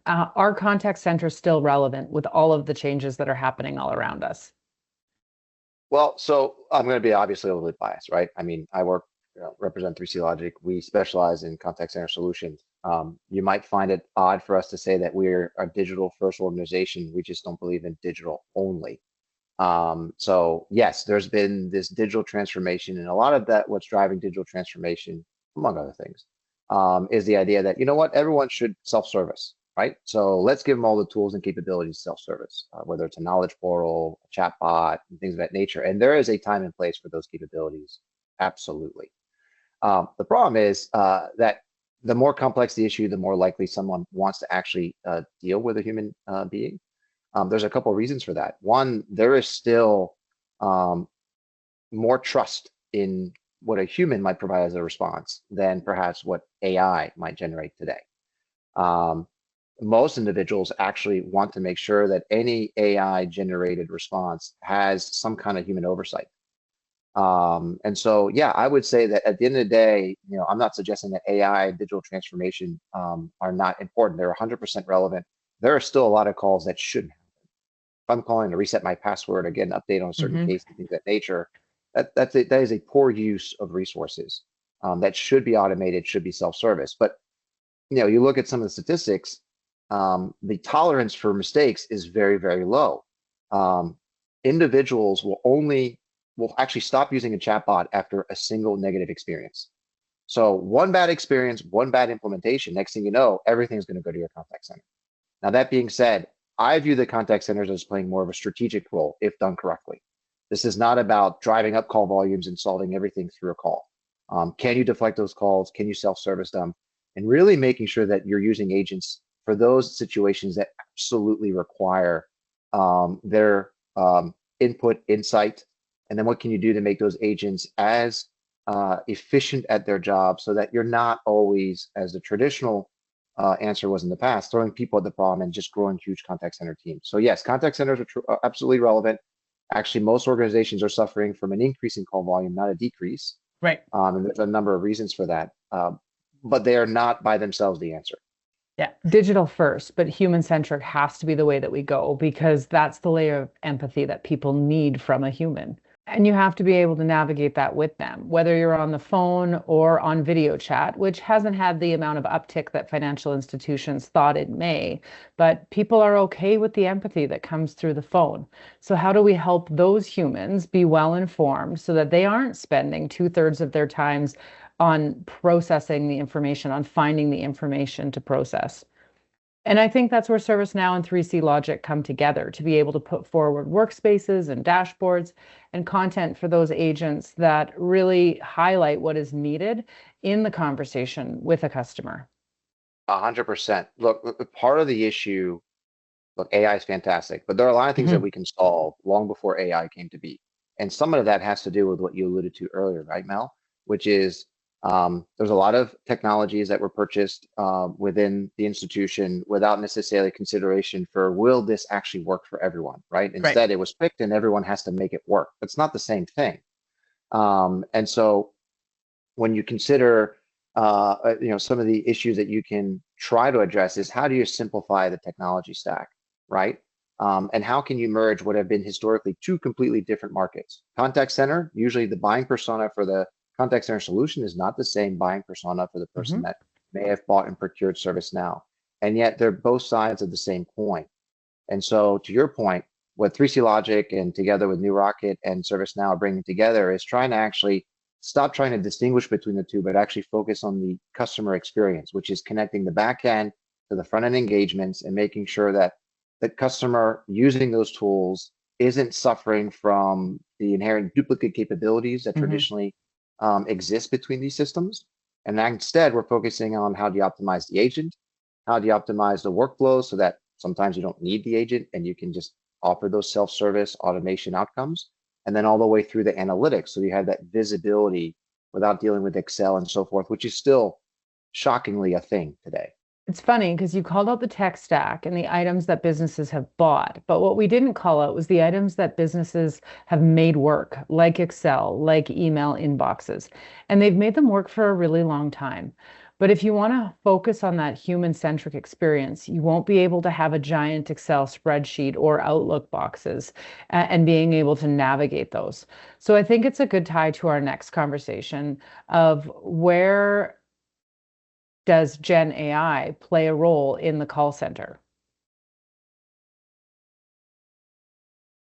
Are contact centers still relevant with all of the changes that are happening all around us? Well, so I'm going to be obviously a little bit biased, right? I mean, I work, represent 3CLogic. We specialize in contact center solutions. You might find it odd for us to say that we're a digital first organization. We just don't believe in digital only. So yes, there's been this digital transformation, and a lot of that, what's driving digital transformation, among other things, is the idea that, you know what, everyone should self-service, right? So let's give them all the tools and capabilities self-service, whether it's a knowledge portal, a chat bot, and things of that nature. And there is a time and place for those capabilities. Absolutely. The problem is that the more complex the issue, the more likely someone wants to actually deal with a human being. There's a couple of reasons for that. One, there is still more trust in what a human might provide as a response than perhaps what AI might generate today. Most individuals actually want to make sure that any AI generated response has some kind of human oversight. And so, yeah, I would say that at the end of the day, I'm not suggesting that AI and digital transformation are not important. They're 100% relevant. There are still a lot of calls that shouldn't happen. If I'm calling to reset my password, again, update on a certain case, and things of that nature, that is a poor use of resources. That should be automated, should be self-service. But you look at some of the statistics, the tolerance for mistakes is very, very low. Individuals will actually stop using a chatbot after a single negative experience. So one bad experience, one bad implementation, next thing you know, everything's going to go to your contact center. Now, that being said, I view the contact centers as playing more of a strategic role if done correctly. This is not about driving up call volumes and solving everything through a call. Can you deflect those calls? Can you self-service them? And really making sure that you're using agents for those situations that absolutely require their input, insight, and then what can you do to make those agents as efficient at their job so that you're not always, as the traditional answer was in the past, throwing people at the problem and just growing huge contact center teams. So yes, contact centers are absolutely relevant. Actually, most organizations are suffering from an increase in call volume, not a decrease. Right. And there's a number of reasons for that, but they are not by themselves the answer. Yeah, digital first, but human-centric has to be the way that we go because that's the layer of empathy that people need from a human. And you have to be able to navigate that with them, whether you're on the phone or on video chat, which hasn't had the amount of uptick that financial institutions thought it may, but people are okay with the empathy that comes through the phone. So how do we help those humans be well informed so that they aren't spending 2/3 of their times on processing the information, on finding the information to process? And I think that's where ServiceNow and 3CLogic come together to be able to put forward workspaces and dashboards and content for those agents that really highlight what is needed in the conversation with a customer. 100%. Look, part of the issue, look, AI is fantastic, but there are a lot of things that we can solve long before AI came to be. And some of that has to do with what you alluded to earlier, right, Mel? Which is there's a lot of technologies that were purchased within the institution without necessarily consideration for will this actually work for everyone, right? Instead, it was picked and everyone has to make it work. It's not the same thing. And so when you consider some of the issues that you can try to address is how do you simplify the technology stack, right? And how can you merge what have been historically two completely different markets? Contact center, usually the buying persona for the contact center solution is not the same buying persona for the person that may have bought and procured ServiceNow. And yet they're both sides of the same coin. And so to your point, what 3CLogic and together with NewRocket and ServiceNow are bringing together is trying to actually stop trying to distinguish between the two, but actually focus on the customer experience, which is connecting the back end to the front end engagements and making sure that the customer using those tools isn't suffering from the inherent duplicate capabilities that traditionally exist between these systems. And instead, we're focusing on how do you optimize the agent, how do you optimize the workflow so that sometimes you don't need the agent and you can just offer those self-service automation outcomes, and then all the way through the analytics. So you have that visibility without dealing with Excel and so forth, which is still shockingly a thing today. It's funny because you called out the tech stack and the items that businesses have bought, but what we didn't call out was the items that businesses have made work, like Excel, like email inboxes, and they've made them work for a really long time. But if you want to focus on that human-centric experience, you won't be able to have a giant Excel spreadsheet or Outlook boxes and being able to navigate those. So I think it's a good tie to our next conversation of where does Gen AI play a role in the call center?